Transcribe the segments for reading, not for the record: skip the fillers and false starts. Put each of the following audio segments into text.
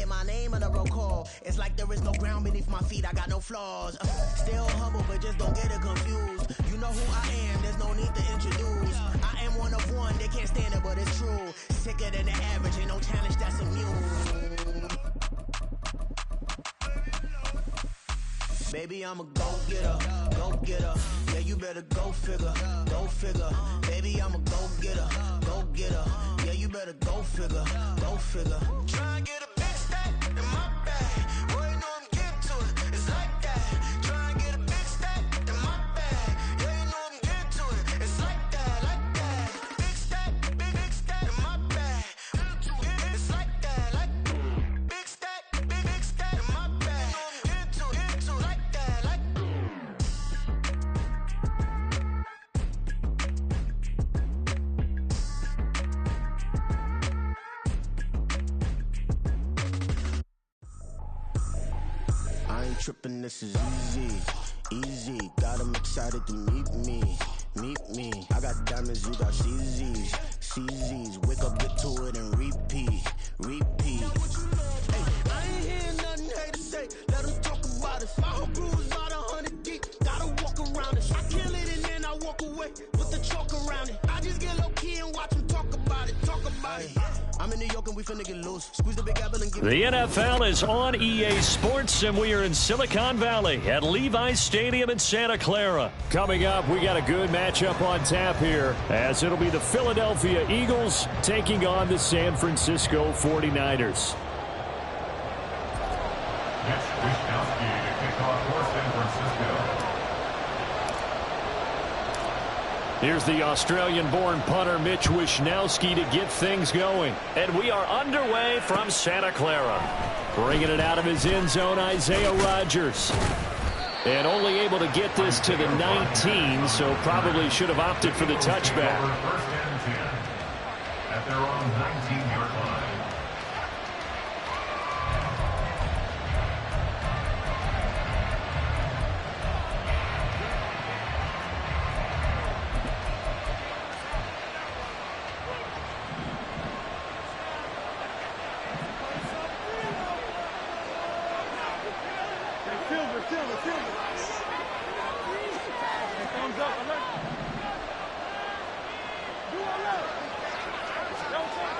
hit my name on the roll call. It's like there is no ground beneath my feet, I got no flaws. Still humble, but just don't get it confused. You know who I am, there's no need to introduce. I am one of one, they can't stand it, but it's true. Sicker than the average, ain't no challenge that's immune. Baby, I'm a go-getter, go-getter. Yeah, you better go figure, go figure. Baby, I'm a go-getter, go-getter. Yeah, you better go figure, go figure. Try and get a big stack in my bag. Boy, you know I'm getting to it, it's like that. Try and get a big stack in my bag. Yeah, you know I'm getting to it, it's like that, like that. Big stack, big stack in my bag. It's like that, like big stack in my bag. You know I'm getting to it, like that, like. I ain't tripping, this is easy, easy. Got 'em excited to meet me. I got diamonds, you got CZs. Wake up, get to it, and repeat. Hey, I ain't hearing nothing hate to say. Let them talk about it. My whole crew is about 100 deep. Gotta walk around it. I kill it and then I walk away with the chalk around it. I just get low key and watch them talk about it. I'm in New York and we finna get loose. Squeeze the big apple and give The NFL is on EA Sports, and we are in Silicon Valley at Levi's Stadium in Santa Clara. Coming up, we got a good matchup on tap here, as it'll be the Philadelphia Eagles taking on the San Francisco 49ers. Mitch Wishnowsky to kick off for San Francisco. Here's the Australian-born punter Mitch Wishnowsky to get things going. And we are underway from Santa Clara. Bringing it out of his end zone, Isaiah Rodgers. And only able to get this to the 19, so probably should have opted for the touchback. First and 10 at their own 19-yard line.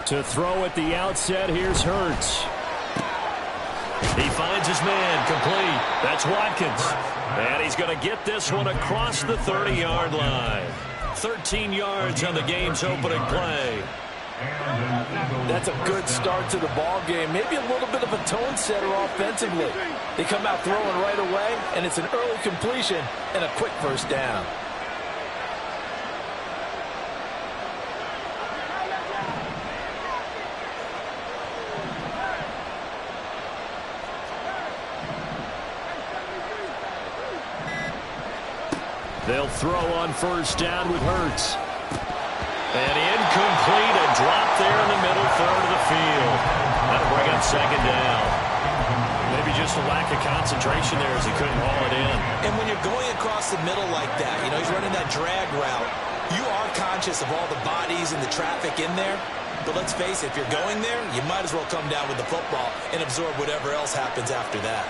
To throw at the outset, here's Hurts. He finds his man, complete. That's Watkins. And he's going to get this one across the 30-yard line. 13 yards on the game's opening play. That's a good start to the ball game. Maybe a little bit of a tone setter offensively. They come out throwing right away, and it's an early completion and a quick first down. They'll throw on first down with Hurts. And incomplete, a drop there in the middle third of the field. That'll bring up second down. Maybe just a lack of concentration there as he couldn't haul it in. And when you're going across the middle like that, you know, he's running that drag route, you are conscious of all the bodies and the traffic in there. But let's face it, if you're going there, you might as well come down with the football and absorb whatever else happens after that.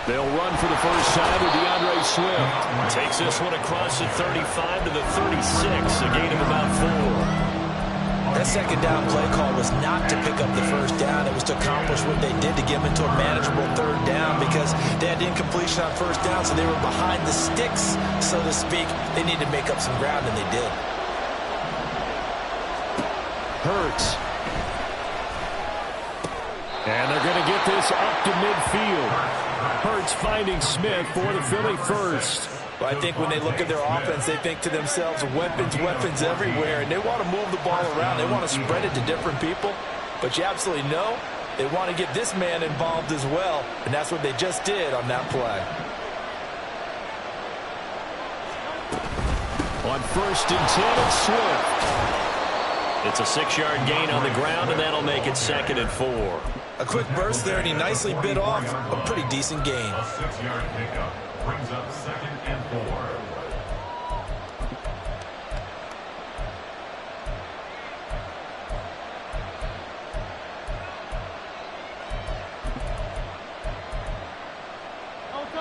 They'll run for the first time with DeAndre Swift. Takes this one across the 35 to the 36, a gain of about 4. That second down play call was not to pick up the first down. It was to accomplish what they did to get them into a manageable third down because they had incompletion on first down, so they were behind the sticks, so to speak. They needed to make up some ground, and they did. Hurts. And they're going to get this up to midfield. Hurts finding Smith for the Philly first. Well, I think when they look at their offense, they think to themselves, weapons everywhere, and they want to move the ball around. They want to spread it to different people, but you absolutely know they want to get this man involved as well, and that's what they just did on that play. On first and 10, it's Swift. It's a 6-yard gain on the ground, and that'll make it 2nd and 4. A quick burst there, and he nicely bit off a pretty decent gain. A 6-yard pickup brings up 2nd and 4.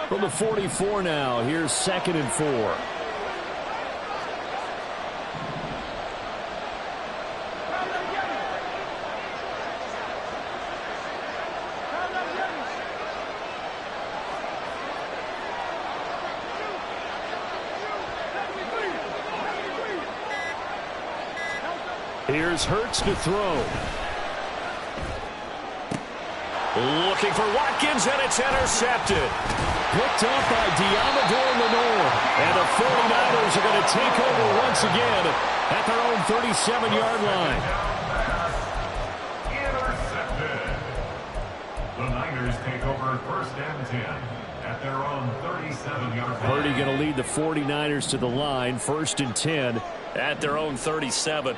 From the 44 now, here's 2nd and 4. Here's Hurts to throw. Looking for Watkins, and it's intercepted. Picked up by Diamador Lenore. And the 49ers are going to take over once again at their own 37-yard line. Intercepted. The Niners take over 1st and 10 at their own 37-yard line. Purdy going to lead the 49ers to the line. 1st and 10 at their own 37.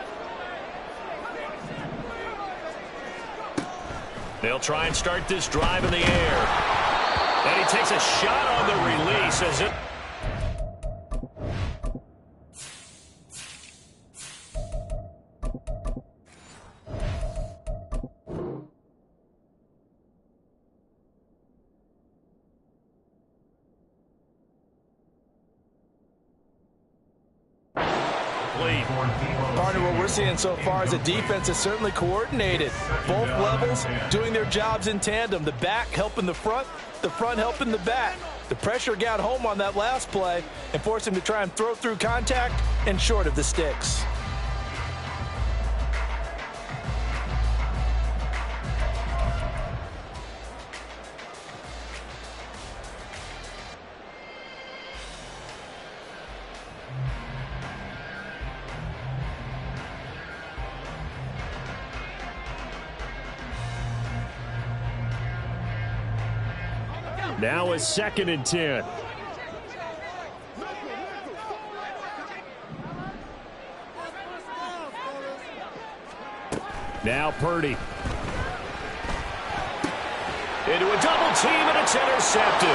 They'll try and start this drive in the air. And he takes a shot on the release as it... Partner, what we're seeing so far is the defense is certainly coordinated. Both levels doing their jobs in tandem. The back helping the front helping the back. The pressure got home on that last play and forced him to try and throw through contact and short of the sticks. Now a 2nd and 10. Now Purdy. Into a double team, and it's intercepted.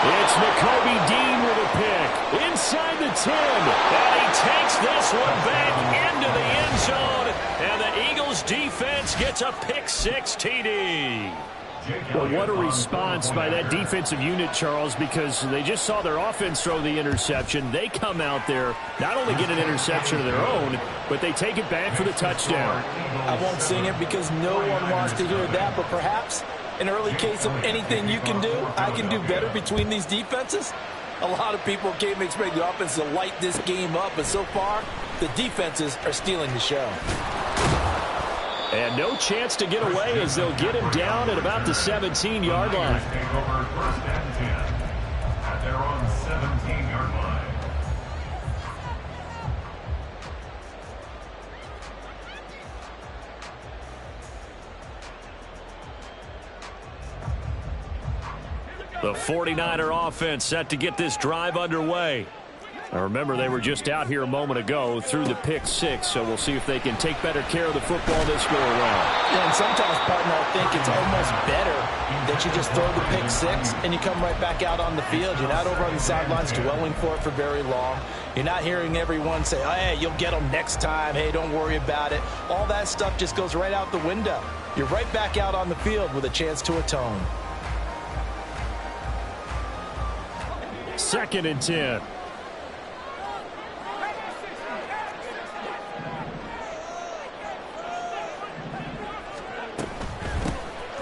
It's Nakobe Dean with a pick. Inside the 10. And he takes this one back into the end zone. And the Eagles defense gets a pick-6 TD. Well, what a response by that defensive unit, Charles, because they just saw their offense throw the interception. They come out there, not only get an interception of their own, but they take it back for the touchdown. I won't sing it because no one wants to hear that, but perhaps an early case of anything you can do, I can do better between these defenses. A lot of people came expecting the offense to light this game up, but so far, the defenses are stealing the show. And no chance to get away as they'll get him down at about the 17-yard line. Take over 1st and 10 at their own 17-yard line. The 49er offense set to get this drive underway. Now remember, they were just out here a moment ago through the pick-6, so we'll see if they can take better care of the football this go around. Yeah, and sometimes, partner, I think it's almost better that you just throw the pick-6 and you come right back out on the field. You're not over on the sidelines dwelling for it for very long. You're not hearing everyone say, oh, hey, you'll get them next time. Hey, don't worry about it. All that stuff just goes right out the window. You're right back out on the field with a chance to atone. 2nd and 10.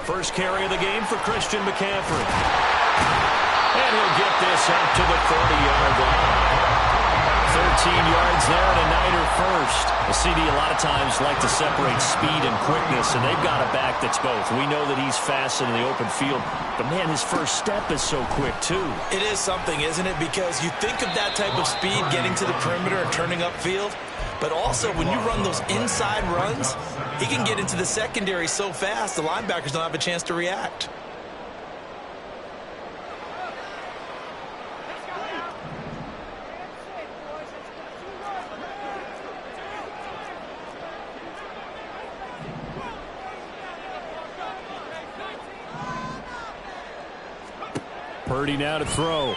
First carry of the game for Christian McCaffrey. And he'll get this up to the 30-yard line. 13 yards there and a Niner first. The CD a lot of times like to separate speed and quickness, and they've got a back that's both. We know that he's fast in the open field, but, man, his first step is so quick, too. It is something, isn't it? Because you think of that type of speed getting to the perimeter and turning upfield, but also when you run those inside runs, he can get into the secondary so fast the linebackers don't have a chance to react. Purdy now to throw. And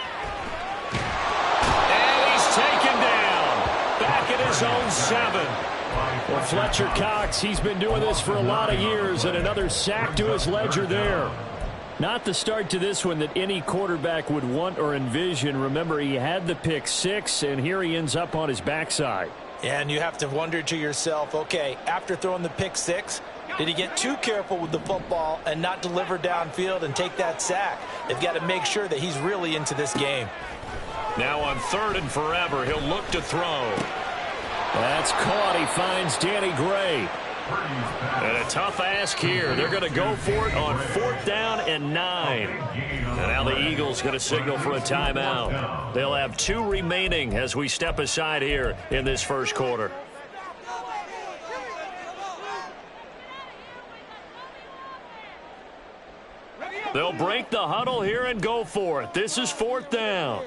he's taken down. Back at his own 7. Well, Fletcher Cox, he's been doing this for a lot of years, and another sack to his ledger there. Not the start to this one that any quarterback would want or envision. Remember, he had the pick six, and here he ends up on his backside. And you have to wonder to yourself, okay, after throwing the pick six, did he get too careful with the football and not deliver downfield and take that sack? They've got to make sure that he's really into this game. Now on 3rd and forever, he'll look to throw. That's caught. He finds Danny Gray. And a tough ask here. They're going to go for it on 4th down and 9. And now the Eagles going to signal for a timeout. They'll have 2 remaining as we step aside here in this first quarter. They'll break the huddle here and go for it. This is 4th down.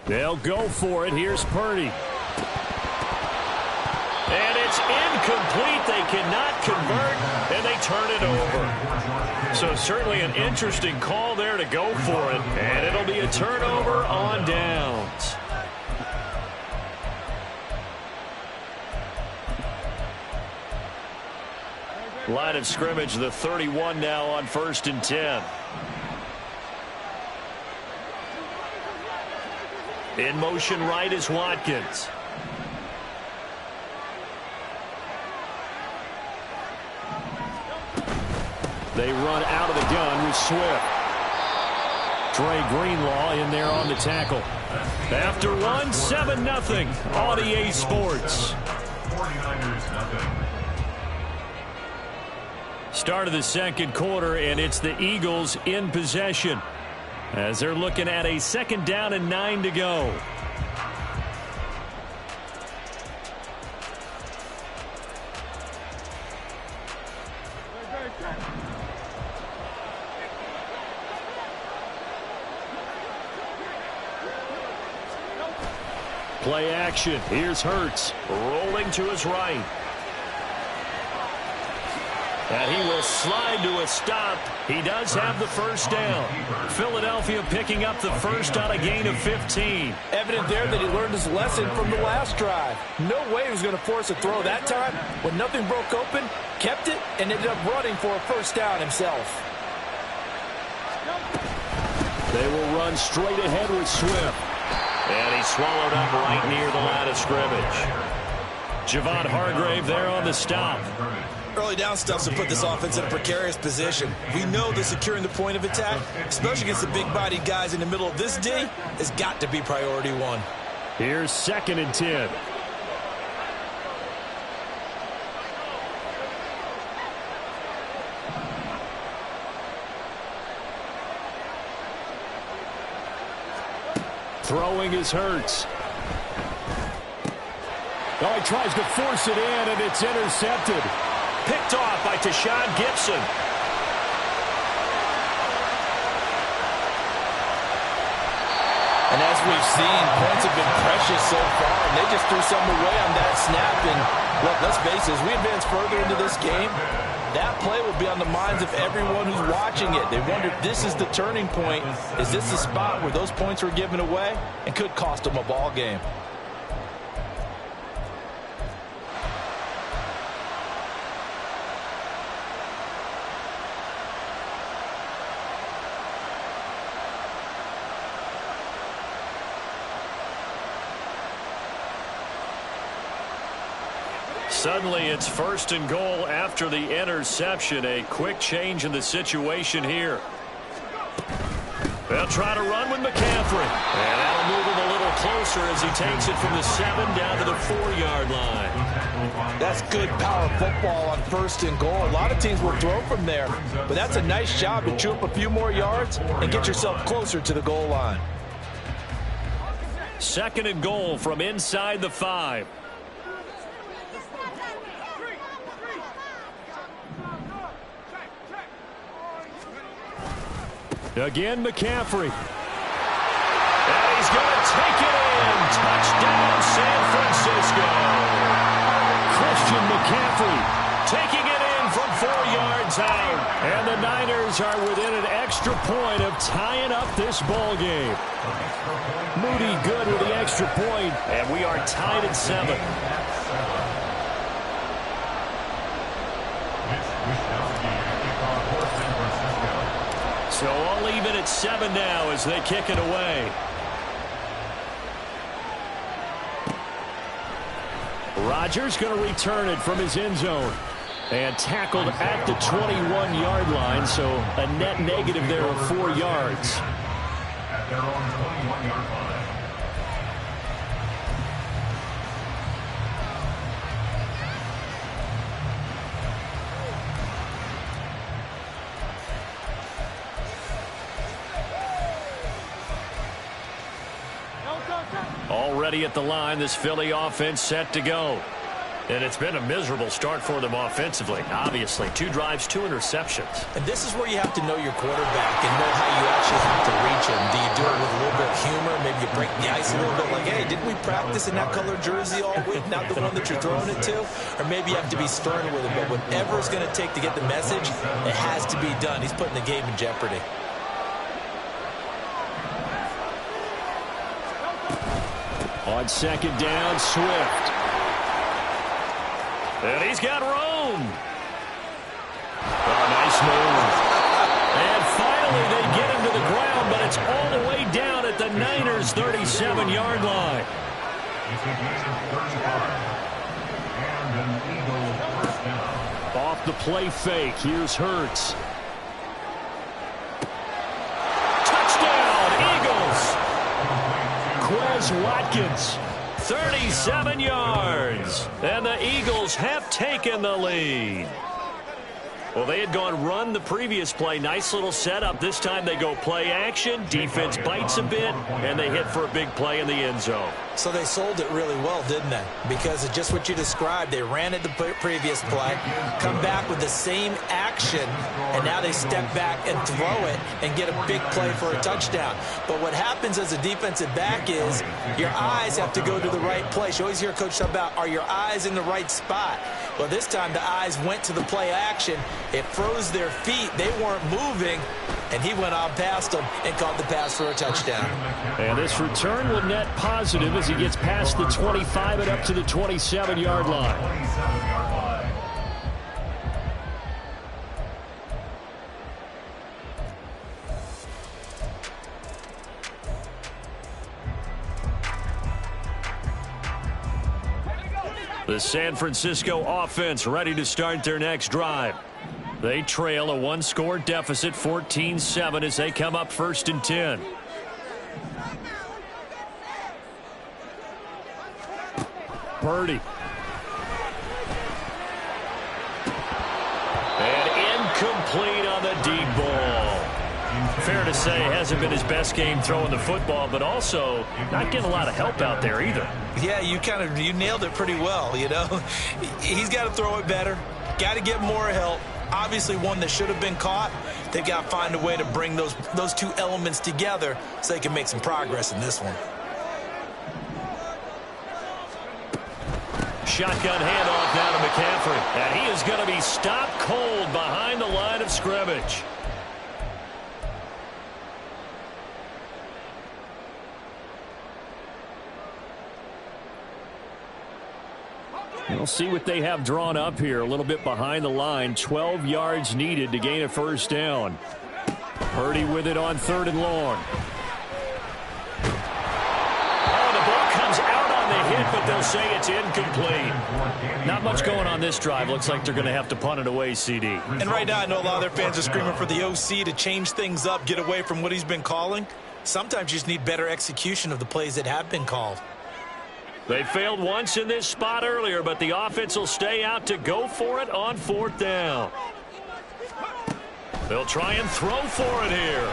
They'll go for it. Here's Purdy. And it's incomplete. They cannot convert, and they turn it over. So certainly an interesting call there to go for it. And it'll be a turnover on downs. Line of scrimmage, the 31 now on 1st and 10. In motion right is Watkins. They run out of the gun with Swift. Trey Greenlaw in there on the tackle. After one, 7-0 on EA Sports. 49ers. Start of the second quarter, and it's the Eagles in possession as they're looking at a 2nd down and 9 to go. Play action. Here's Hurts rolling to his right. And he will slide to a stop. He does have the first down. Philadelphia picking up the first on a gain of 15. Evident there that he learned his lesson from the last drive. No way he was going to force a throw that time. When nothing broke open, kept it, and ended up running for a first down himself. They will run straight ahead with Swift. And he's swallowed up right near the line of scrimmage. Javon Hargrave there on the stop. Early down stuffs will put this offense in a precarious position. We know that securing the point of attack, especially against the big-bodied guys in the middle of this D, has got to be priority one. Here's 2nd and 10. Throwing is Hurts. Oh, he tries to force it in, and it's intercepted. Picked off by Tashawn Gibson. And as we've seen, points have been precious so far, and they just threw some away on that snap. And look, let's face it, as we advance further into this game, that play will be on the minds of everyone who's watching it. They wonder if this is the turning point. Is this the spot where those points were given away and could cost them a ball game? Suddenly it's 1st and goal after the interception. A quick change in the situation here. They'll try to run with McCaffrey. And that'll move him a little closer as he takes it from the 7 down to the 4-yard line. That's good power football on 1st and goal. A lot of teams will throw from there, but that's a nice job to chew up a few more yards and get yourself closer to the goal line. 2nd and goal from inside the 5. Again, McCaffrey. And he's going to take it in. Touchdown, San Francisco. Christian McCaffrey taking it in from 4 yards out. And the Niners Niners are within an extra point of tying up this ball game. Moody good with the extra point, and we are tied at 7. So all even at 7 now as they kick it away. Rodgers going to return it from his end zone. And tackled at the 21-yard line, so a net negative there of 4 yards. At their own 21-yard line. Already at the line, this Philly offense set to go. And it's been a miserable start for them offensively. Obviously, 2 drives, 2 interceptions. And this is where you have to know your quarterback and know how you actually have to reach him. Do you do it with a little bit of humor? Maybe you break the ice a little bit like, hey, didn't we practice in that colored jersey all week, not the one that you're throwing it to? Or maybe you have to be stern with him. But whatever it's going to take to get the message, it has to be done. He's putting the game in jeopardy. On second down, Swift. And he's got room. Oh, nice move. And finally they get him to the ground, but it's all the way down at the Niners' 37-yard line. It's a gain of 35. And an Eagle first down. Off the play fake, here's Hurts. Touchdown, Eagles! Quez Watkins. 37 yards, and the Eagles have taken the lead. Well, they had gone run the previous play. Nice little setup. This time they go play action. Defense bites a bit, and they hit for a big play in the end zone. So they sold it really well, didn't they? Because of just what you described. They ran it the previous play, come back with the same action, and now they step back and throw it and get a big play for a touchdown. But what happens as a defensive back is your eyes have to go to the right place. You always hear Coach talk about, are your eyes in the right spot? Well, this time the eyes went to the play action. It froze their feet. They weren't moving, and he went on past them and caught the pass for a touchdown. And this return will net positive as he gets past the 25 and up to the 27-yard line. 27-yard line. The San Francisco offense ready to start their next drive. They trail a 1-score deficit, 14-7, as they come up 1st and 10. Purdy. And incomplete on the deep ball. Fair to say, hasn't been his best game throwing the football, but also not getting a lot of help out there either. Yeah, you nailed it pretty well, you know. He's got to throw it better, got to get more help. Obviously one that should have been caught. They've got to find a way to bring those 2 elements together so they can make some progress in this one. Shotgun handoff now to McCaffrey. And he is going to be stopped cold behind the line of scrimmage. We'll see what they have drawn up here. A little bit behind the line. 12 yards needed to gain a 1st down. Purdy with it on 3rd and long. Oh, the ball comes out on the hit, but they'll say it's incomplete. Not much going on this drive. Looks like they're going to have to punt it away, CD. And right now I know a lot of their fans are screaming for the OC to change things up, get away from what he's been calling. Sometimes you just need better execution of the plays that have been called. They failed once in this spot earlier, but the offense will stay out to go for it on 4th down. They'll try and throw for it here.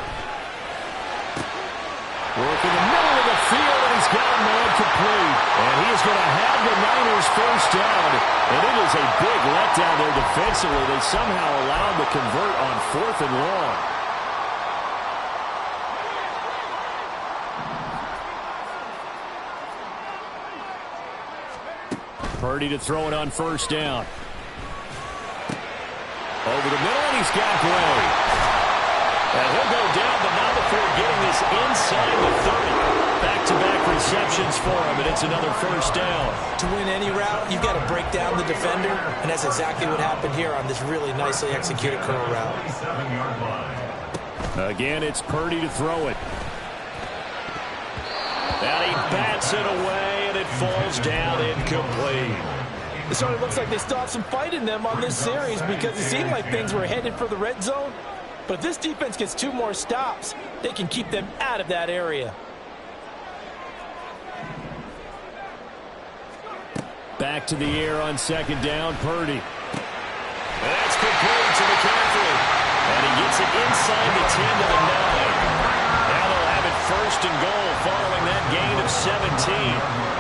Work in the middle of the field, and he's got a man complete. And he is going to have the Niners 1st down. And it is a big letdown there defensively. They somehow allowed to convert on 4th and long. Purdy to throw it on 1st down. Over the middle, and he's got Gray. And he'll go down, but not before getting this inside the 30. Back-to-back receptions for him, and it's another first down. To win any route, you've got to break down the defender, and that's exactly what happened here on this really nicely executed curl route. Again, it's Purdy to throw it. And he bats it away, and it falls down incomplete. It sort of looks like they still have some fight in them on this series because it seemed like things were headed for the red zone. But if this defense gets 2 more stops, they can keep them out of that area. Back to the air on second down, Purdy. That's complete to McCaffrey. And he gets it inside the 10 to the 9. Now they'll have it first and goal following that gain of 17.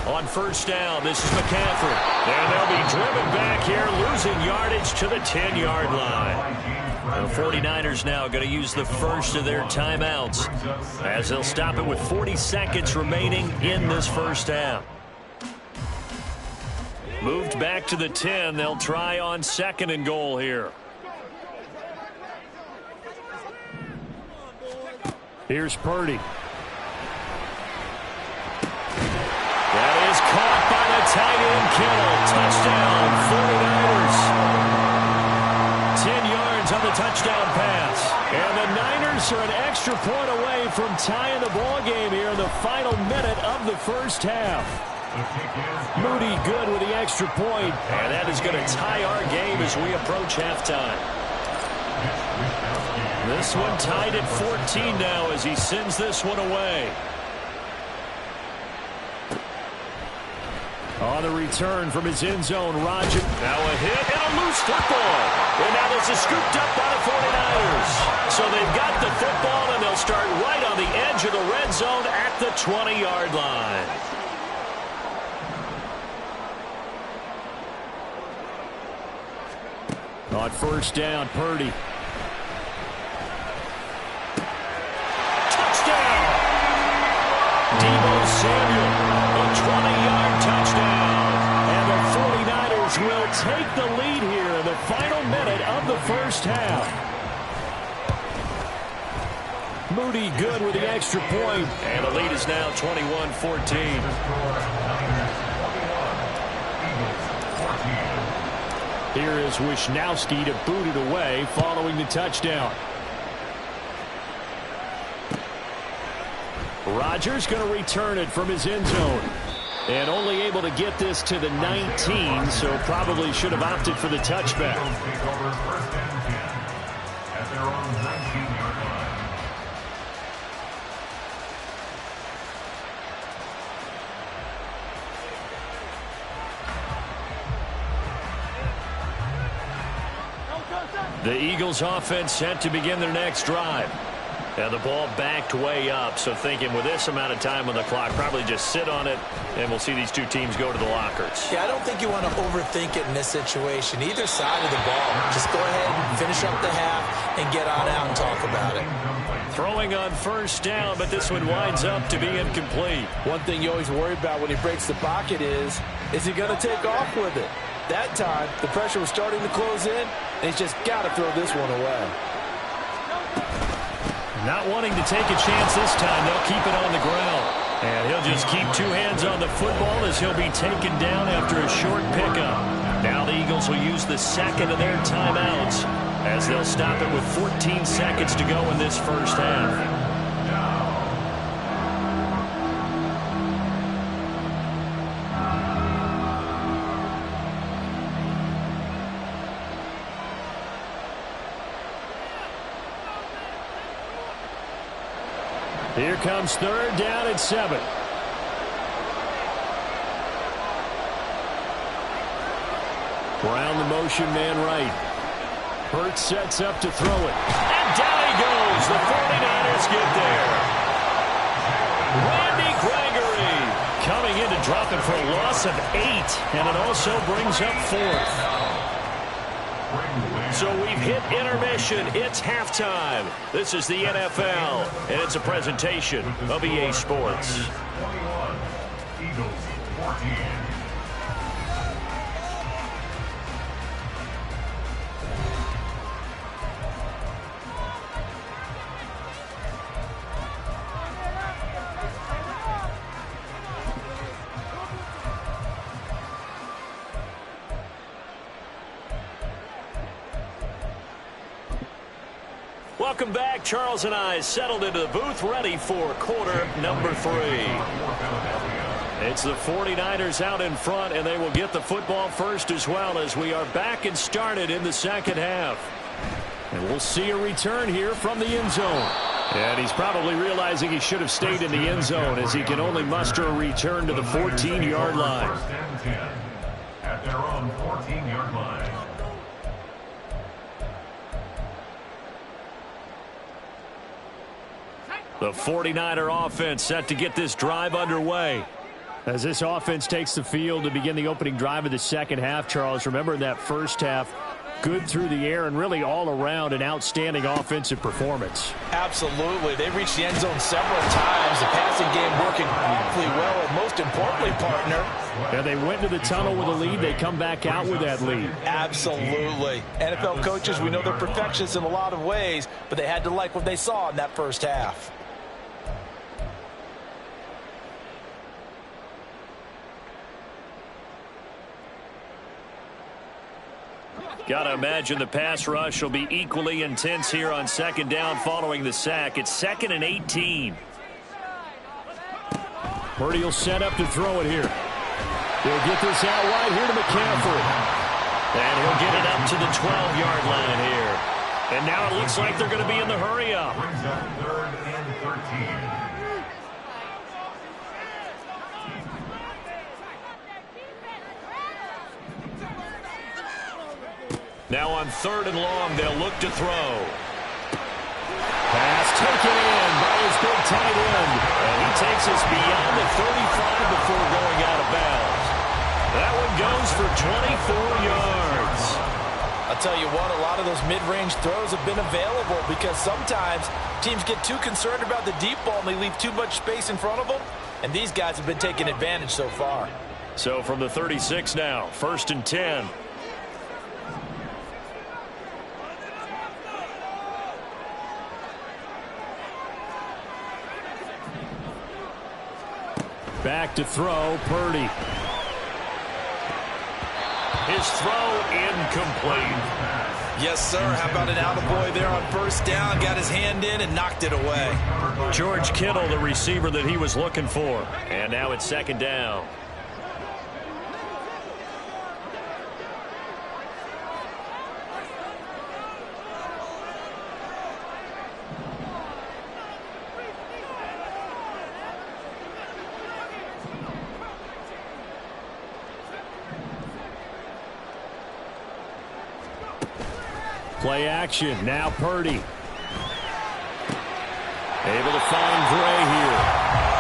On first down, this is McCaffrey. And they'll be driven back here, losing yardage to the 10-yard line. The 49ers now going to use the first of their timeouts as they'll stop it with 40 seconds remaining in this first half. Moved back to the 10. They'll try on second and goal here. Here's Purdy. That is caught by the tight end Kittle. Touchdown, 49ers. 10 yards on the touchdown pass. And the Niners are an extra point away from tying the ball game here in the final minute of the first half. Moody good with the extra point. And that is going to tie our game as we approach halftime. This one tied at 14 now as he sends this one away. On the return from his end zone, Roger. Now a hit and a loose football. And now this is scooped up by the 49ers. So they've got the football, and they'll start right on the edge of the red zone at the 20-yard line. On first down, Purdy. Touchdown! Deebo Samuel. A 20-yard touchdown. And the 49ers will take the lead here in the final minute of the first half. Moody good with the extra point. And the lead is now 21-14. Here is Wisnowski to boot it away following the touchdown. Rodgers going to return it from his end zone. And only able to get this to the 19, so probably should have opted for the touchback. The Eagles offense set to begin their next drive. Now the ball backed way up, so thinking with this amount of time on the clock, probably just sit on it, and we'll see these two teams go to the lockers. Yeah, I don't think you want to overthink it in this situation. Either side of the ball, just go ahead and finish up the half and get on out and talk about it. Throwing on first down, but this one winds up to be incomplete. One thing you always worry about when he breaks the pocket is he going to take off with it? That time, the pressure was starting to close in, and he's just got to throw this one away. Not wanting to take a chance this time, they'll keep it on the ground. And he'll just keep two hands on the football as he'll be taken down after a short pickup. Now the Eagles will use the second of their timeouts as they'll stop it with 14 seconds to go in this first half. Here comes third down and 7. Brown the motion man right. Hurts sets up to throw it. And down he goes. The 49ers get there. Randy Gregory coming in to drop it for a loss of 8. And it also brings up 4th. So we've hit intermission. It's halftime. This is the NFL, and it's a presentation of EA Sports. 14. Welcome back. Charles and I settled into the booth, ready for quarter number 3. It's the 49ers out in front, and they will get the football first as well, as we are back and started in the second half. And we'll see a return here from the end zone. And he's probably realizing he should have stayed in the end zone, as he can only muster a return to the 14-yard line. First and 10 at their own 14-yard line. The 49er offense set to get this drive underway. As this offense takes the field to begin the opening drive of the second half, Charles, remember in that first half, good through the air and really all around an outstanding offensive performance. Absolutely. They reached the end zone several times. The passing game working beautifully well, and most importantly, partner. Yeah, they went to the tunnel with a lead. They come back out with that lead. Absolutely. NFL coaches, we know they're perfectionists in a lot of ways, but they had to like what they saw in that first half. Got to imagine the pass rush will be equally intense here on second down following the sack. It's 2nd and 18. Purdy will set up to throw it here. He'll get this out wide here to McCaffrey. And he'll get it up to the 12-yard line here. And now it looks like they're going to be in the hurry-up. Brings up 3rd and 13. Now on 3rd and long, they'll look to throw. Pass taken in by his big tight end. And he takes us beyond the 35 before going out of bounds. That one goes for 24 yards. I'll tell you what, a lot of those mid-range throws have been available because sometimes teams get too concerned about the deep ball and they leave too much space in front of them. And these guys have been taking advantage so far. So from the 36 now, 1st and 10. Back to throw, Purdy. His throw incomplete. Yes, sir. How about an attaboy there on 1st down? Got his hand in and knocked it away. George Kittle, the receiver that he was looking for. And now it's 2nd down. Play action. Now Purdy. Able to find Gray here.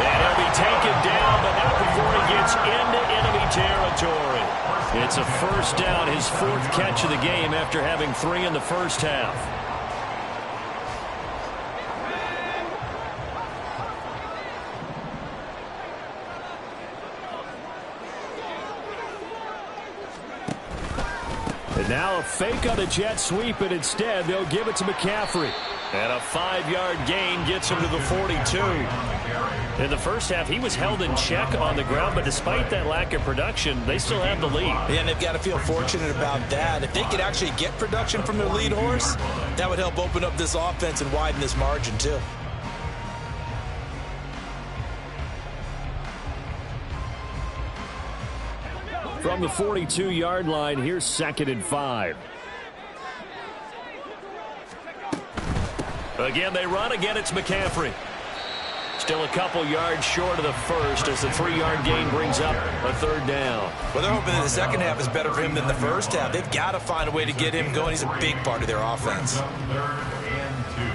And he'll be taken down, but not before he gets into enemy territory. It's a 1st down, his 4th catch of the game after having 3 in the first half. And now a fake on the jet sweep, and instead they'll give it to McCaffrey. And a 5-yard gain gets him to the 42. In the first half, he was held in check on the ground, but despite that lack of production, they still have the lead. Yeah, and they've got to feel fortunate about that. If they could actually get production from their lead horse, that would help open up this offense and widen this margin too. From the 42-yard line, here's 2nd and 5. Again, they run. Again, it's McCaffrey. Still a couple yards short of the first as the 3-yard gain brings up a 3rd down. Well, they're hoping that the second half is better for him than the first half. They've got to find a way to get him going. He's a big part of their offense. 3rd and 2.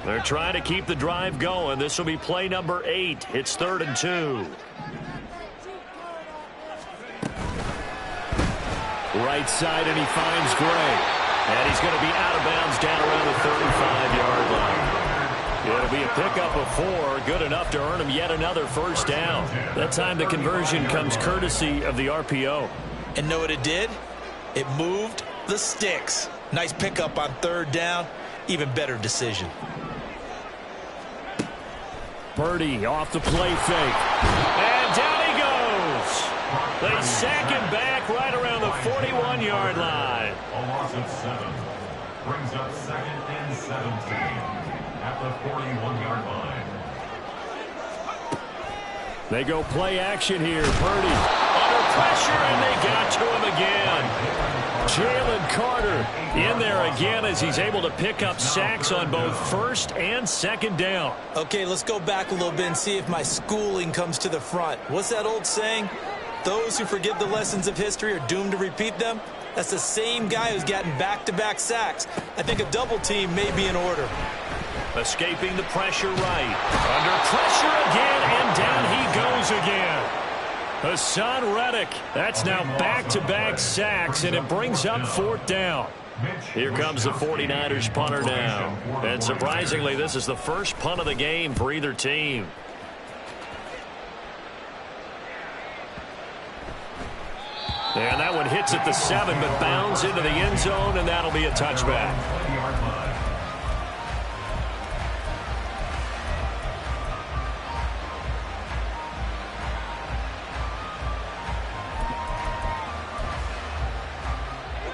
They're trying to keep the drive going. This will be play number 8. It's 3rd and 2. Right side, and he finds Gray. And he's going to be out of bounds down around the 35-yard line. It'll be a pickup of 4, good enough to earn him yet another first down. That time the conversion comes courtesy of the RPO. And know what it did? It moved the sticks. Nice pickup on 3rd down. Even better decision. Purdy off the play fake. And down he goes. They sack him back right around the 41-yard line. A loss of 7. Brings up 2nd and 17 at the 41-yard line. They go play action here. Purdy under pressure, and they got to him again. Jalen Carter in there again as he's able to pick up sacks on both 1st and 2nd down. Okay, let's go back a little bit and see if my schooling comes to the front. What's that old saying? Those who forget the lessons of history are doomed to repeat them. That's the same guy who's gotten back-to-back sacks. I think a double team may be in order. Escaping the pressure right. Under pressure again, and down he goes again. Hassan Reddick. That's now back-to-back sacks, and it brings up 4th down. Here comes the 49ers punter now. And surprisingly, this is the first punt of the game for either team. And that one hits at the 7, but bounds into the end zone, and that'll be a touchback.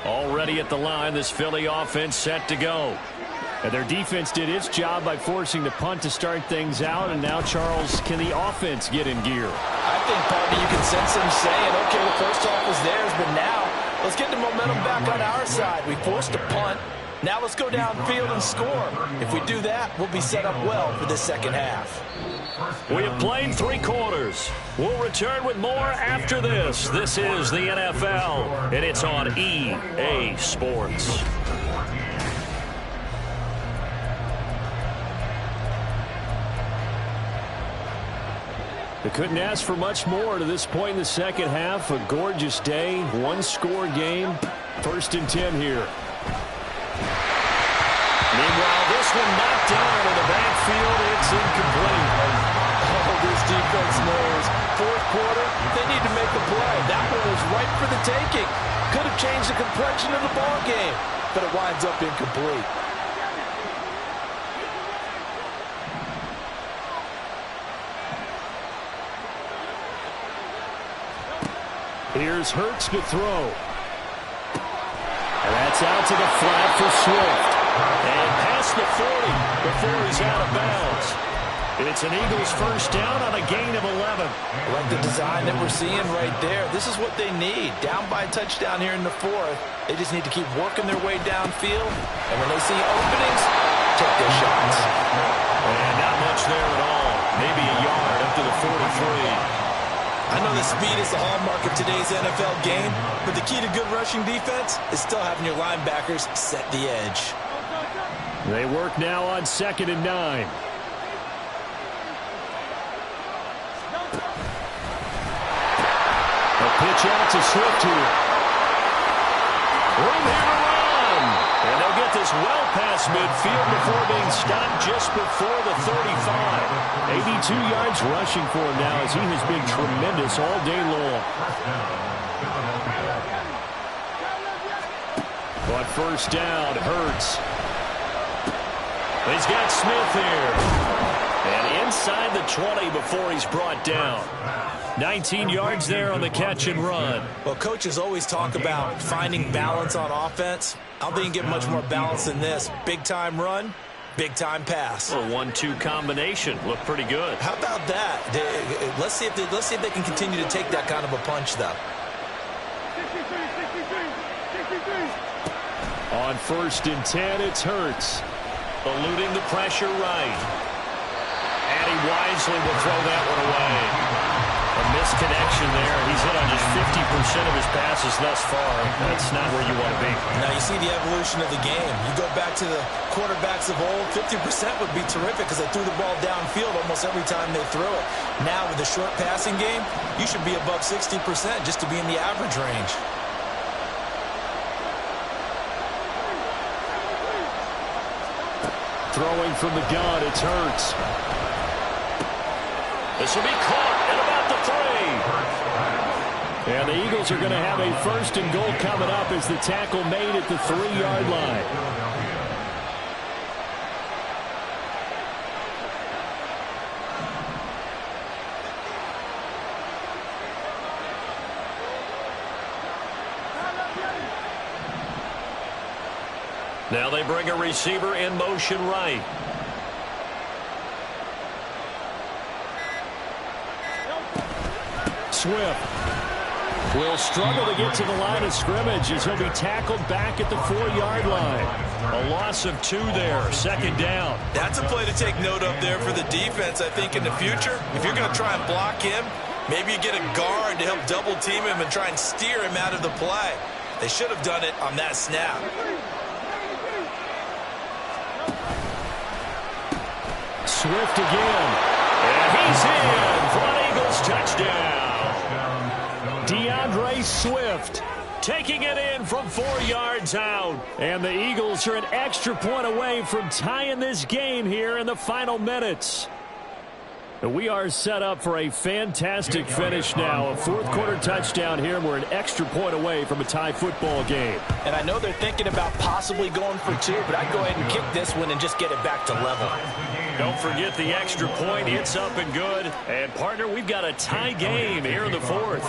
Already at the line, this Philly offense set to go. And their defense did its job by forcing the punt to start things out. And now, Charles, can the offense get in gear? I think, partner, you can sense them saying, okay, the first half was theirs, but now let's get the momentum back on our side. We forced a punt. Now let's go downfield and score. If we do that, we'll be set up well for this second half. We have played 3 quarters. We'll return with more after this. This is the NFL, and it's on EA Sports. They couldn't ask for much more to this point in the second half. A gorgeous day, 1-score game. 1st and 10 here. Meanwhile, this one knocked down in the backfield. It's incomplete. Oh, this defense knows. 4th quarter, they need to make a play. That one was right for the taking. Could have changed the complexion of the ball game, but it winds up incomplete. Here's Hurts to throw. And that's out to the flat for Swift. And past the 40 before he's out of bounds. It's an Eagles first down on a gain of 11. I like the design that we're seeing right there. This is what they need. Down by a touchdown here in the 4th. They just need to keep working their way downfield. And when they see openings, take their shots. And not much there at all. Maybe a yard up to the 43. I know the speed is the hallmark of today's NFL game, but the key to good rushing defense is still having your linebackers set the edge. They work now on 2nd and 9. A pitch out to Swift here. Room here to run. And they'll get this well past midfield before being stopped just before the 35. 82 yards rushing for him now as he has been tremendous all day long. But first down, Hurts. He's got Smith here. And inside the 20 before he's brought down. 19 yards there on the catch and run. Well, coaches always talk about finding balance on offense. I don't think you get much more balance than this. Big-time run, big-time pass. A 1-2 combination. Looked pretty good. How about that? Let's see if they can continue to take that kind of a punch, though. On 1st and 10, it's Hurts. Eluding the pressure right. And he wisely will throw that one away. A misconnection there. He's hit on just 50% of his passes thus far. That's not where you want to be. Now, you see the evolution of the game. You go back to the quarterbacks of old, 50% would be terrific because they threw the ball downfield almost every time they threw it. Now, with the short passing game, you should be above 60% just to be in the average range. throwing from the gun. It's Hurts. This will be caught at about the 3. And the Eagles are going to have a 1st and goal coming up as the tackle made at the 3-yard line. Now they bring a receiver in motion right. Swift will struggle to get to the line of scrimmage as he'll be tackled back at the 4-yard line. A loss of 2 there, 2nd down. That's a play to take note of there for the defense, I think, in the future. If you're going to try and block him, maybe you get a guard to help double team him and try and steer him out of the play. They should have done it on that snap. Swift again. And he's in for an Eagles touchdown. DeAndre Swift taking it in from 4 yards out. And the Eagles are an extra point away from tying this game here in the final minutes. We are set up for a fantastic finish now. A 4th-quarter touchdown here, and we're an extra point away from a tie football game. And I know they're thinking about possibly going for 2, but I'd go ahead and kick this one and just get it back to level. Don't forget the extra point. It's up and good. And, partner, we've got a tie game here in the 4th.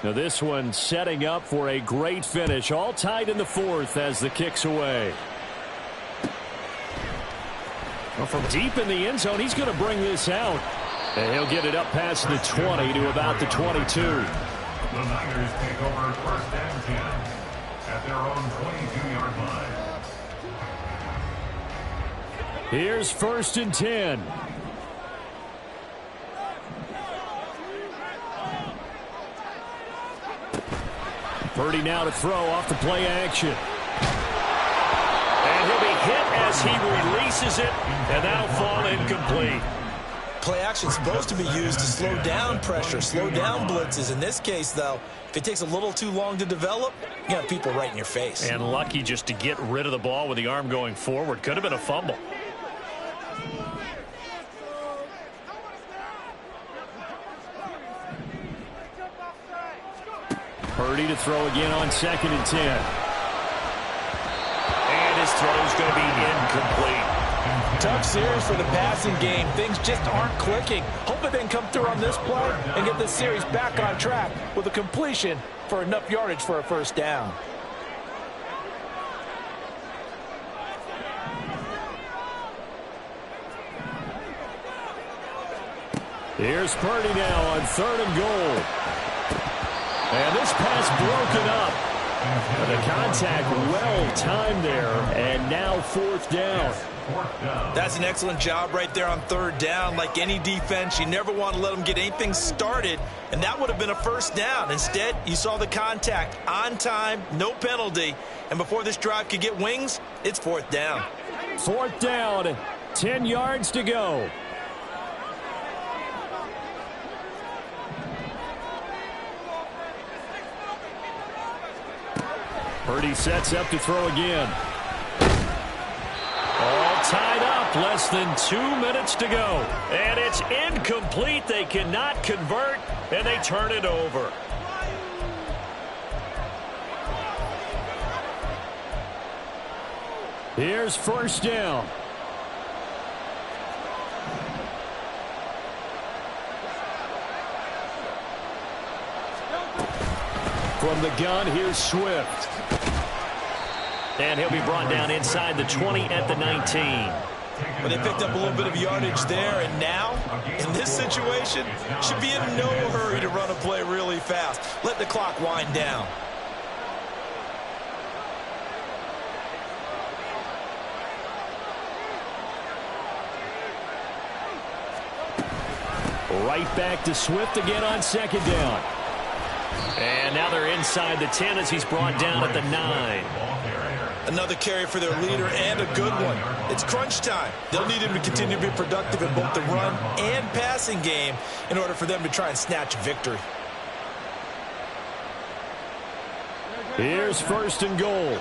Now this one setting up for a great finish. All tied in the 4th as the kick's away. Well, from deep in the end zone, he's going to bring this out. And he'll get it up past the 20 to about the 22. The Niners take over 1st and 10 at their own 22-yard line. Here's 1st and 10. Purdy now to throw off the play action. And he'll be hit as he releases it, and that'll fall incomplete. Play action is supposed to be used to slow down pressure, slow down blitzes. In this case, though, if it takes a little too long to develop, you got people right in your face. And lucky just to get rid of the ball with the arm going forward. Could have been a fumble. Purdy to throw again on 2nd and 10. And his throw's going to be incomplete. Tough series for the passing game. Things just aren't clicking. Hoping they can come through on this play and get this series back on track with a completion for enough yardage for a 1st down. Here's Purdy now on 3rd and goal. And this pass broken up. And the contact well-timed there. And now 4th down. That's an excellent job right there on 3rd down. Like any defense, you never want to let them get anything started. And that would have been a 1st down. Instead, you saw the contact on time, no penalty. And before this drive could get wings, it's 4th down. 4th down, 10 yards to go. Purdy sets up to throw again. All tied up, less than 2 minutes to go. And it's incomplete. They cannot convert, and they turn it over. Here's 1st down. From the gun, here's Swift. And he'll be brought down inside the 20 at the 19. Well, they picked up a little bit of yardage there, and now, in this situation, should be in no hurry to run a play really fast. Let the clock wind down. Right back to Swift again on 2nd down. And now they're inside the 10 as he's brought down at the 9. Another carry for their leader and a good one. It's crunch time. They'll need him to continue to be productive in both the run and passing game in order for them to try and snatch a victory. Here's 1st and goal.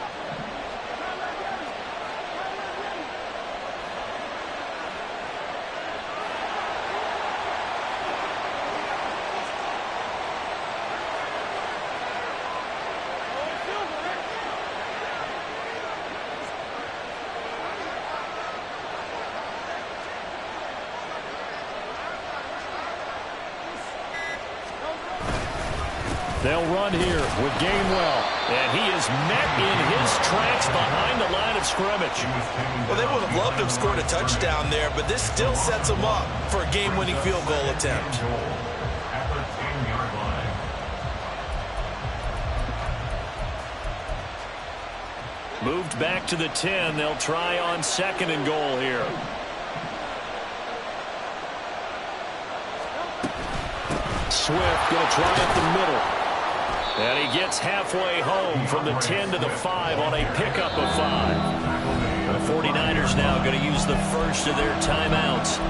They'll run here with Gainwell. And he is met in his tracks behind the line of scrimmage. Well, they would have loved to have scored a touchdown there, but this still sets them up for a game-winning field goal attempt. At the 10-yard line. Moved back to the 10. They'll try on 2nd and goal here. Swift going to try up the middle. And he gets halfway home from the 10 to the 5 on a pickup of 5. The 49ers now going to use the first of their timeouts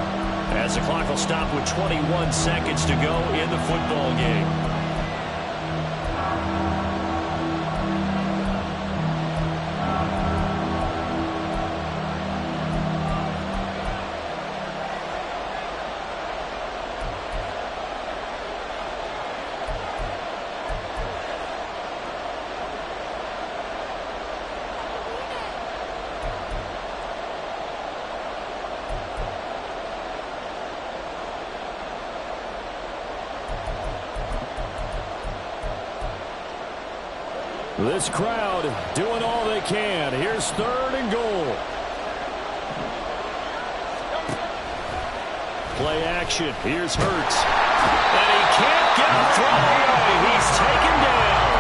as the clock will stop with 21 seconds to go in the football game. This crowd doing all they can. Here's 3rd and goal. Play action. Here's Hurts. And he can't get a throw away. He's taken down.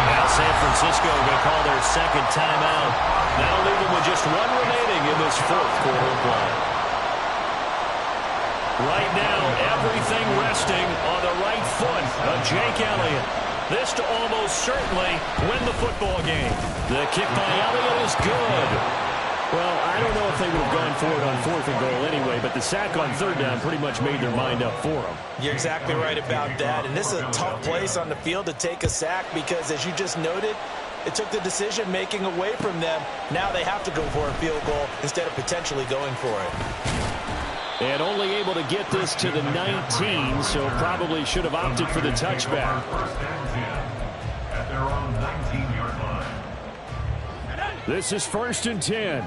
Now San Francisco going to call their 2nd timeout. That'll leave them with just 1 remaining in this 4th quarter of play. Right now, everything resting on the right foot of Jake Elliott. This to almost certainly win the football game. The kick by Elliott is good. Well, I don't know if they would have gone for it on 4th and goal anyway, but the sack on 3rd down pretty much made their mind up for them. You're exactly right about that. And this is a tough place on the field to take a sack because, as you just noted, it took the decision-making away from them. Now they have to go for a field goal instead of potentially going for it. And only able to get this to the 19, so probably should have opted for the touchback. 1st and 10 at their own 19-yard line. This is 1st and 10.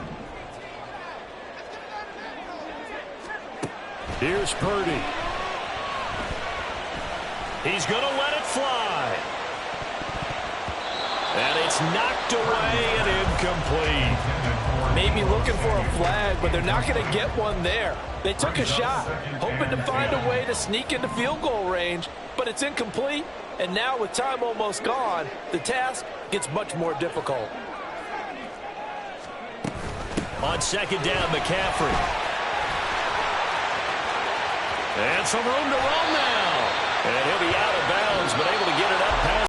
Here's Purdy. He's going to let it fly. And it's knocked away and incomplete. Maybe looking for a flag, but they're not going to get one there. They took a shot, hoping to find a way to sneak into field goal range, but it's incomplete. And now with time almost gone, the task gets much more difficult. On 2nd down, McCaffrey. And some room to run now. And he'll be out of